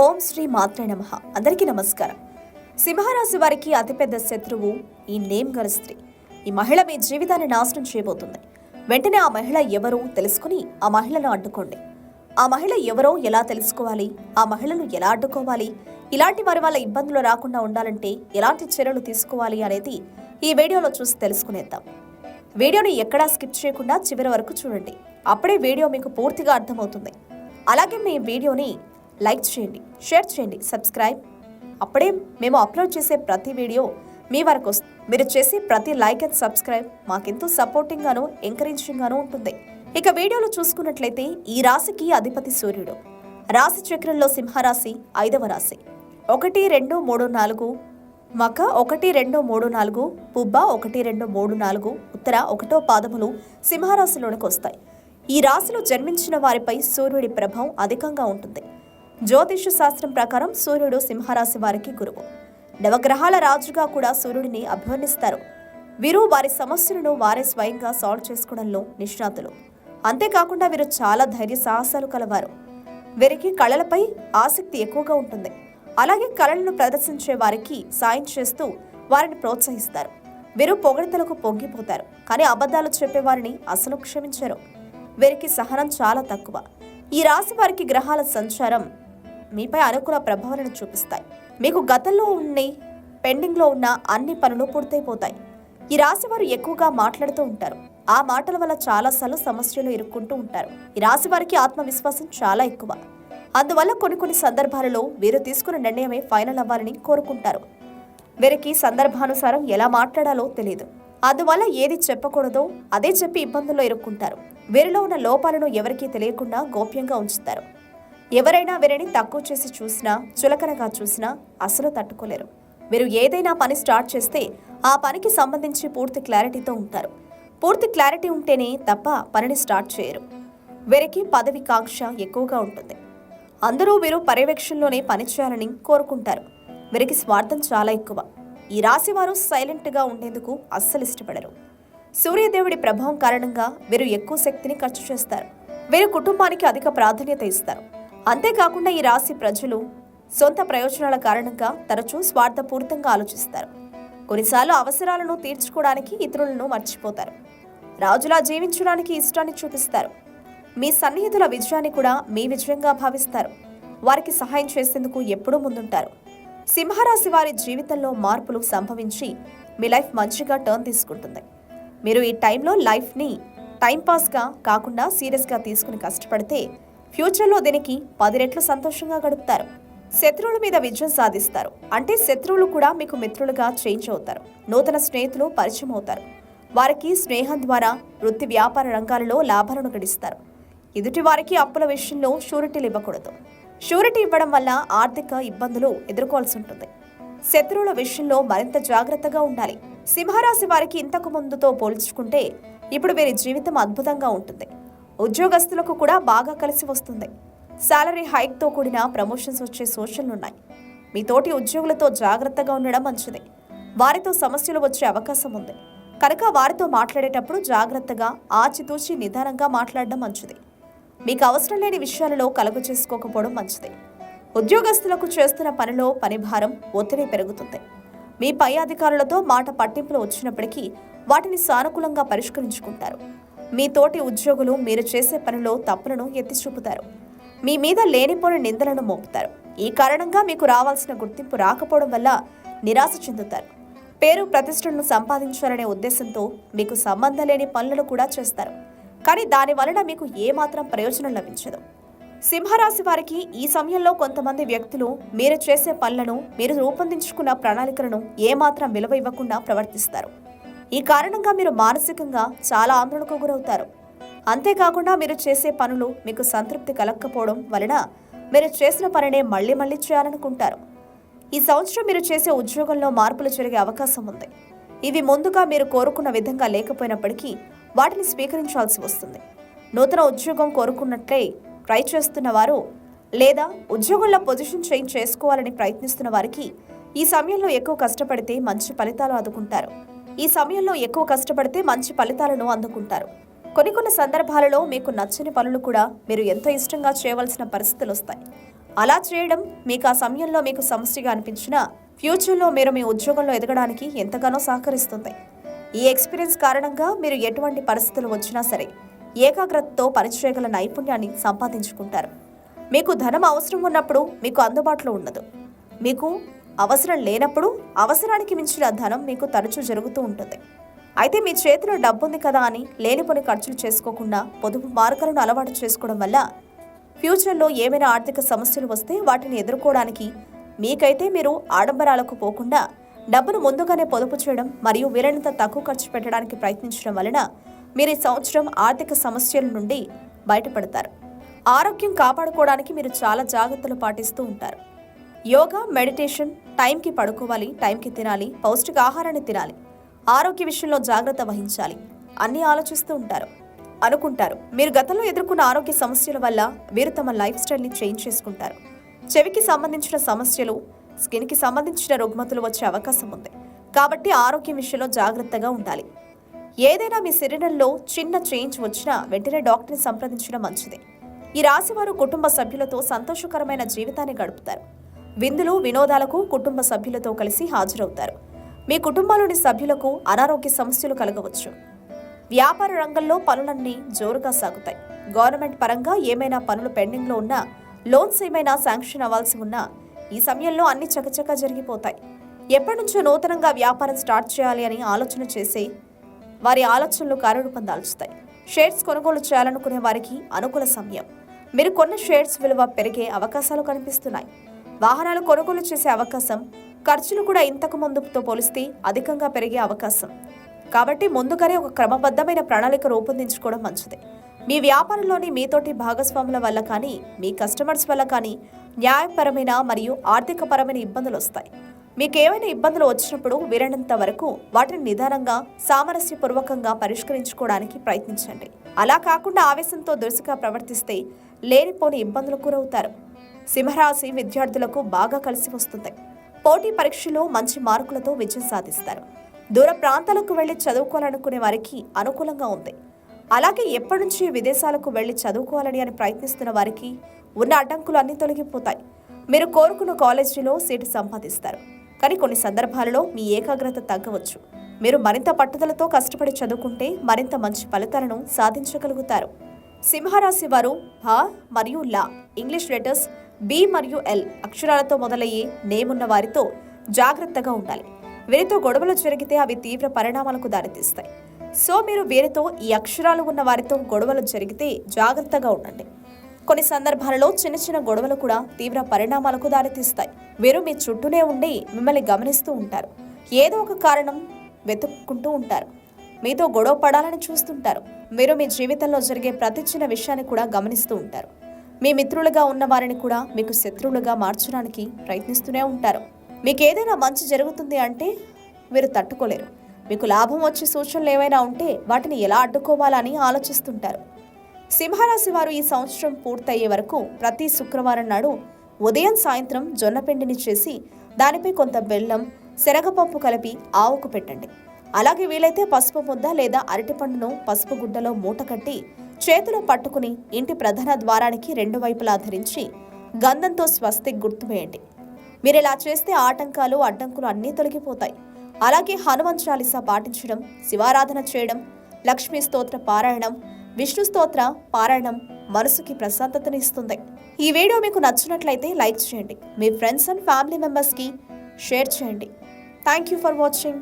ఓం శ్రీ మాత్రే నమః. అందరికీ నమస్కారం. సింహరాశి వారికి అతిపెద్ద శత్రువు ఈ నేమ్ గల స్త్రీ. ఈ మహిళ మీ జీవితాన్ని నాశనం చేయబోతుంది. వెంటనే ఆ మహిళ ఎవరో తెలుసుకుని ఆ మహిళను అడ్డుకోండి. ఆ మహిళ ఎవరో ఎలా తెలుసుకోవాలి, ఆ మహిళను ఎలా అడ్డుకోవాలి, ఇలాంటి వారి వల్ల ఇబ్బందులు రాకుండా ఉండాలంటే ఎలాంటి చర్యలు తీసుకోవాలి అనేది ఈ వీడియోలో చూసి తెలుసుకునేద్దాం. వీడియోని ఎక్కడా స్కిప్ చేయకుండా చివరి వరకు చూడండి. అప్పుడే వీడియో మీకు పూర్తిగా అర్థమవుతుంది. అలాగే మీ వీడియోని లైక్ చేయండి, షేర్ చేయండి, సబ్స్క్రైబ్. అప్పుడే మేము అప్లోడ్ చేసే ప్రతి వీడియో మీ వరకు వస్తుంది. మీరు చేసే ప్రతి లైక్ అండ్ సబ్స్క్రైబ్ మాకెంతో సపోర్టింగ్ గాను ఎంకరేజింగ్ గాను ఉంటుంది. ఇక వీడియోలో చూసుకున్నట్లయితే ఈ రాశికి అధిపతి సూర్యుడు. రాశి చక్రంలో సింహరాశి 5వ రాశి. 1, 2, 3, 4 మక 1, 2, 3, 4 పుబ్బ 1, 2, 3, 4 ఉత్తర 1వ పాదములు సింహరాశిలోనికి వస్తాయి. ఈ రాశిలో జన్మించిన వారిపై సూర్యుడి ప్రభావం అధికంగా ఉంటుంది. జ్యోతిష శాస్త్రం ప్రకారం సూర్యుడు సింహరాశి వారికి గురువు. నవగ్రహాల రాజుగా కూడా సూర్యుడిని అభివర్ణిస్తారు. వీరు వారి సమస్యలను వారే స్వయంగా సాల్వ్ చేసుకోవడంలో నిష్ణాతులు. అంతేకాకుండా వీరు చాలా ధైర్య సాహసాలు కలవారు. వీరికి కళలపై ఆసక్తి ఎక్కువగా ఉంటుంది. అలాగే కళలను ప్రదర్శించే వారికి సాయం చేస్తూ వారిని ప్రోత్సహిస్తారు. వీరు పొగడ్తలకు పొంగిపోతారు, కానీ అబద్ధాలు చెప్పేవారిని అసలు క్షమించరు. వీరికి సహనం చాలా తక్కువ. ఈ రాశి వారికి గ్రహాల సంచారం మీపై అనుకూల ప్రభావాలను చూపిస్తాయి. మీకు గతంలో పెండింగ్లో ఉన్న అన్ని పనులు పూర్తయిపోతాయి. ఈ రాశి వారు ఎక్కువగా మాట్లాడుతూ ఉంటారు. ఆ మాటల వల్ల చాలాసార్లు సమస్యలు ఇరుక్కుంటూ ఉంటారు. ఈ రాశి వారికి ఆత్మవిశ్వాసం చాలా ఎక్కువ. అందువల్ల కొన్ని సందర్భాలలో వీరు తీసుకున్న నిర్ణయమే ఫైనల్ అవ్వాలని కోరుకుంటారు. వీరికి సందర్భానుసారం ఎలా మాట్లాడాలో తెలియదు. అందువల్ల ఏది చెప్పకూడదో అదే చెప్పి ఇబ్బందుల్లో ఇరుక్కుంటారు. వీరిలో ఉన్న లోపాలను ఎవరికీ తెలియకుండా గోప్యంగా ఉంచుతారు. ఎవరైనా వీరిని తక్కువ చేసి చూసినా, చులకనగా చూసినా అసలు తట్టుకోలేరు. వీరు ఏదైనా పని స్టార్ట్ చేస్తే ఆ పనికి సంబంధించి పూర్తి క్లారిటీతో ఉంటారు. పూర్తి క్లారిటీ ఉంటేనే తప్ప పనిని స్టార్ట్ చేయరు. వీరికి పదవి కాంక్ష ఎక్కువగా ఉంటుంది. అందరూ వీరు పర్యవేక్షణలోనే పనిచేయాలని కోరుకుంటారు. వీరికి స్వార్థం చాలా ఎక్కువ. ఈ రాశి వారు సైలెంట్గా ఉండేందుకు అస్సలు ఇష్టపడరు. సూర్యదేవుడి ప్రభావం కారణంగా వీరు ఎక్కువ శక్తిని ఖర్చు చేస్తారు. వీరు కుటుంబానికి అధిక ప్రాధాన్యత ఇస్తారు. అంతేకాకుండా ఈ రాశి ప్రజలు సొంత ప్రయోజనాల కారణంగా తరచూ స్వార్థపూరితంగా ఆలోచిస్తారు. కొన్నిసార్లు అవసరాలను తీర్చుకోవడానికి ఇతరులను మర్చిపోతారు. రాజులా జీవించడానికి ఇష్టాన్ని చూపిస్తారు. మీ సన్నిహితుల విజయాన్ని కూడా మీ విజయంగా భావిస్తారు. వారికి సహాయం చేసేందుకు ఎప్పుడూ ముందుంటారు. సింహరాశి వారి జీవితంలో మార్పులు సంభవించి మీ లైఫ్ మంచిగా టర్న్ తీసుకుంటుంది. మీరు ఈ టైంలో లైఫ్ని టైంపాస్గా కాకుండా సీరియస్గా తీసుకుని కష్టపడితే ఫ్యూచర్లో దీనికి 10 రెట్లు సంతోషంగా గడుపుతారు. శత్రువుల మీద విజయం సాధిస్తారు. అంటే శత్రువులు కూడా మీకు మిత్రులుగా చేంజ్ అవుతారు. నూతన స్నేహితులు పరిచయం అవుతారు. వారికి స్నేహం ద్వారా వృత్తి వ్యాపార రంగాలలో లాభాలను గడిస్తారు. ఎదుటి వారికి అప్పుల విషయంలో షూరిటీలు ఇవ్వకూడదు. షూరిటీ ఇవ్వడం వల్ల ఆర్థిక ఇబ్బందులు ఎదుర్కోవాల్సి ఉంటుంది. శత్రువుల విషయంలో మరింత జాగ్రత్తగా ఉండాలి. సింహరాశి వారికి ఇంతకు ముందుతో పోల్చుకుంటే ఇప్పుడు వీరి జీవితం అద్భుతంగా ఉంటుంది. ఉద్యోగస్తులకు కూడా బాగా కలిసి వస్తుంది. శాలరీ హైక్తో కూడిన ప్రమోషన్స్ వచ్చే సూచనలున్నాయి. మీ తోటి ఉద్యోగులతో జాగ్రత్తగా ఉండడం మంచిది. వారితో సమస్యలు వచ్చే అవకాశం ఉంది కనుక వారితో మాట్లాడేటప్పుడు జాగ్రత్తగా ఆచితూచి నిదానంగా మాట్లాడడం మంచిది. మీకు అవసరం లేని విషయాలలో కలుగు చేసుకోకపోవడం మంచిది. ఉద్యోగస్తులకు చేస్తున్న పనిలో పనిభారం ఒత్తిడి పెరుగుతుంది. మీ పై అధికారులతో మాట పట్టింపులు వచ్చినప్పటికీ వాటిని సానుకూలంగా పరిష్కరించుకుంటారు. మీ తోటి ఉద్యోగులు మీరు చేసే పనిలో తప్పులను ఎత్తి చూపుతారు. మీ మీద లేనిపోని నిందలను మోపుతారు. ఈ కారణంగా మీకు రావాల్సిన గుర్తింపు రాకపోవడం వల్ల నిరాశ చెందుతారు. పేరు ప్రతిష్టలను సంపాదించాలనే ఉద్దేశంతో మీకు సంబంధం లేని పనులను కూడా చేస్తారు. కానీ దాని వలన మీకు ఏమాత్రం ప్రయోజనం లభించదు. సింహరాశి వారికి ఈ సమయంలో కొంతమంది వ్యక్తులు మీరు చేసే పనులను, మీరు రూపొందించుకున్న ప్రణాళికలను ఏమాత్రం విలువ ఇవ్వకుండా ప్రవర్తిస్తారు. ఈ కారణంగా మీరు మానసికంగా చాలా ఆందోళనకు గురవుతారు. అంతేకాకుండా మీరు చేసే పనులు మీకు సంతృప్తి కలగకపోవడం వలన మీరు చేసిన పనినే మళ్లీ చేయాలనుకుంటారు. ఈ సంవత్సరం మీరు చేసే ఉద్యోగంలో మార్పులు జరిగే అవకాశం ఉంది. ఇవి ముందుగా మీరు కోరుకున్న విధంగా లేకపోయినప్పటికీ వాటిని స్వీకరించాల్సి వస్తుంది. నూతన ఉద్యోగం కోరుకున్నట్లే ట్రై చేస్తున్న వారు లేదా ఉద్యోగంలో పొజిషన్ చేంజ్ చేసుకోవాలని ప్రయత్నిస్తున్న వారికి ఈ సమయంలో ఎక్కువ కష్టపడితే మంచి ఫలితాలు అందుకుంటారు. కొన్ని సందర్భాలలో మీకు నచ్చని పనులు కూడా మీరు ఎంతో ఇష్టంగా చేయవలసిన పరిస్థితులు వస్తాయి. అలా చేయడం మీకు ఆ సమయంలో మీకు సమస్యగా అనిపించినా ఫ్యూచర్లో మీరు మీ ఉద్యోగంలో ఎదగడానికి ఎంతగానో సహకరిస్తుంది. ఈ ఎక్స్పీరియన్స్ కారణంగా మీరు ఎటువంటి పరిస్థితులు వచ్చినా సరే ఏకాగ్రతతో పనిచేయగల నైపుణ్యాన్ని సంపాదించుకుంటారు. మీకు ధనం అవసరం ఉన్నప్పుడు మీకు అందుబాటులో ఉండదు. మీకు అవసరం లేనప్పుడు అవసరానికి మించిన ధనం మీకు తరచూ జరుగుతూ ఉంటుంది. అయితే మీ చేతిలో డబ్బుంది కదా అని లేనిపోని ఖర్చులు చేసుకోకుండా పొదుపు మార్గాలను అలవాటు చేసుకోవడం వల్ల ఫ్యూచర్లో ఏమైనా ఆర్థిక సమస్యలు వస్తే వాటిని ఎదుర్కోవడానికి మీకైతే మీరు ఆడంబరాలకు పోకుండా డబ్బును ముందుగానే పొదుపు చేయడం మరియు వీలైనంత తక్కువ ఖర్చు పెట్టడానికి ప్రయత్నించడం వలన మీరు ఈ సంవత్సరం ఆర్థిక సమస్యల నుండి బయటపడతారు. ఆరోగ్యం కాపాడుకోవడానికి మీరు చాలా జాగ్రత్తలు పాటిస్తూ ఉంటారు. యోగా, మెడిటేషన్, టైంకి పడుకోవాలి, టైంకి తినాలి, పౌష్టిక ఆహారాన్ని తినాలి, ఆరోగ్య విషయంలో జాగ్రత్త వహించాలి అన్నీ ఆలోచిస్తూ అనుకుంటారు. మీరు గతంలో ఎదుర్కొన్న ఆరోగ్య సమస్యల వల్ల మీరు తమ లైఫ్ స్టైల్ని చేంజ్ చేసుకుంటారు. చెవికి సంబంధించిన సమస్యలు, స్కిన్కి సంబంధించిన రుగ్మతులు వచ్చే అవకాశం ఉంది. కాబట్టి ఆరోగ్యం విషయంలో జాగ్రత్తగా ఉండాలి. ఏదైనా మీ శరీరంలో చిన్న చేంజ్ వచ్చినా వెంటనే డాక్టర్ని సంప్రదించడం మంచిది. ఈ రాశివారు కుటుంబ సభ్యులతో సంతోషకరమైన జీవితాన్ని గడుపుతారు. విందులు, వినోదాలకు కుటుంబ సభ్యులతో కలిసి హాజరవుతారు. మీ కుటుంబంలోని సభ్యులకు అనారోగ్య సమస్యలు కలగవచ్చు. వ్యాపార రంగంలో పనులన్నీ జోరుగా సాగుతాయి. గవర్నమెంట్ పరంగా ఏమైనా పనులు పెండింగ్లో ఉన్నా, లోన్స్ ఏమైనా శాంక్షన్ అవ్వాల్సి ఉన్నా ఈ సమయంలో అన్ని చకచకా జరిగిపోతాయి. ఎప్పటి నుంచో నూతనంగా వ్యాపారం స్టార్ట్ చేయాలి అని ఆలోచన చేసే వారి ఆలోచనలు కార్యరూపం దాల్చుతాయి. షేర్స్ కొనుగోలు చేయాలనుకునే వారికి అనుకూల సమయం. మీరు కొన్న షేర్స్ విలువ పెరిగే అవకాశాలు కనిపిస్తున్నాయి. వాహనాలు కొనుగోలు చేసే అవకాశం, ఖర్చులు కూడా ఇంతకు ముందుతో పోలిస్తే అధికంగా పెరిగే అవకాశం. కాబట్టి ముందుగానే ఒక క్రమబద్ధమైన ప్రణాళిక రూపొందించుకోవడం మంచిది. మీ వ్యాపారంలోని మీతోటి భాగస్వాముల వల్ల కానీ, మీ కస్టమర్స్ వల్ల కానీ న్యాయపరమైన మరియు ఆర్థికపరమైన ఇబ్బందులు వస్తాయి. మీకేమైనా ఇబ్బందులు వచ్చినప్పుడు వీలైనంత వరకు వాటిని నిదానంగా, సామరస్యపూర్వకంగా పరిష్కరించుకోవడానికి ప్రయత్నించండి. అలా కాకుండా ఆవేశంతో దురుసుగా ప్రవర్తిస్తే లేనిపోని ఇబ్బందులకు గురవుతారు. సింహరాశి విద్యార్థులకు బాగా కలిసి వస్తుంది. పోటీ పరీక్షలో మంచి మార్కులతో విజయం సాధిస్తారు. దూర ప్రాంతాలకు వెళ్లి చదువుకోవాలనుకునే వారికి అనుకూలంగా ఉంది. అలాగే ఎప్పటి నుంచి విదేశాలకు వెళ్లి చదువుకోవాలని అని ప్రయత్నిస్తున్న వారికి ఉన్న అడ్డంకులు అన్నీ తొలగిపోతాయి. మీరు కోరుకున్న కాలేజీలో సీటు సంపాదిస్తారు. కానీ కొన్ని సందర్భాలలో మీ ఏకాగ్రత తగ్గవచ్చు. మీరు మరింత పట్టుదలతో కష్టపడి చదువుకుంటే మరింత మంచి ఫలితాలను సాధించగలుగుతారు. సింహరాశి వారు హ మరియు లా ఇంగ్లీష్ లెటర్స్ బి మరియు ఎల్ అక్షరాలతో మొదలయ్యే నేమ్ ఉన్న వారితో జాగ్రత్తగా ఉండాలి. వీరితో గొడవలు జరిగితే అవి తీవ్ర పరిణామాలకు దారితీస్తాయి. సో మీరు వీరితో ఈ అక్షరాలు ఉన్న వారితో గొడవలు జరిగితే జాగ్రత్తగా ఉండండి. కొన్ని సందర్భాలలో చిన్న గొడవలు కూడా తీవ్ర పరిణామాలకు దారితీస్తాయి. వీరు మీ చుట్టూనే ఉండి మిమ్మల్ని గమనిస్తూ ఉంటారు. ఏదో ఒక కారణం వెతుక్కుంటూ ఉంటారు. మీతో గొడవ పడాలని చూస్తుంటారు. మీరు మీ జీవితంలో జరిగే ప్రతి చిన్న విషయాన్ని కూడా గమనిస్తూ ఉంటారు. మీ మిత్రులుగా ఉన్న వారిని కూడా మీకు శత్రువులుగా మార్చడానికి ప్రయత్నిస్తూనే ఉంటారు. మీకు ఏదైనా మంచి జరుగుతుంది అంటే మీరు తట్టుకోలేరు. మీకు లాభం వచ్చే సూచనలు ఏవైనా ఉంటే వాటిని ఎలా అడ్డుకోవాలని ఆలోచిస్తుంటారు. సింహరాశి వారు ఈ సంవత్సరం పూర్తయ్యే వరకు ప్రతి శుక్రవారం నాడు ఉదయం, సాయంత్రం జొన్నపిండిని చేసి దానిపై కొంత బెల్లం, శనగపప్పు కలిపి ఆవుకు పెట్టండి. అలాగే వీలైతే పసుపు ముద్ద లేదా అరటిపండును పసుపు గుడ్డలో మూట కట్టి చేతిలో పట్టుకుని ఇంటి ప్రధాన ద్వారానికి 2 వైపులా ధరించి గంధంతో స్వస్తిక్ గుర్తు వేయండి. మీరిలా చేస్తే ఆటంకాలు, అడ్డంకులు అన్నీ తొలగిపోతాయి. అలాగే హనుమాన్ చాలీసా పాటించడం, శివారాధన చేయడం, లక్ష్మీ స్తోత్ర పారాయణం, విష్ణు స్తోత్ర పారాయణం మనసుకి ప్రశాంతతను ఇస్తుంది. ఈ వీడియో మీకు నచ్చినట్లయితే లైక్ చేయండి. మీ ఫ్రెండ్స్ అండ్ ఫ్యామిలీ మెంబర్స్కి షేర్ చేయండి. Thank you for watching.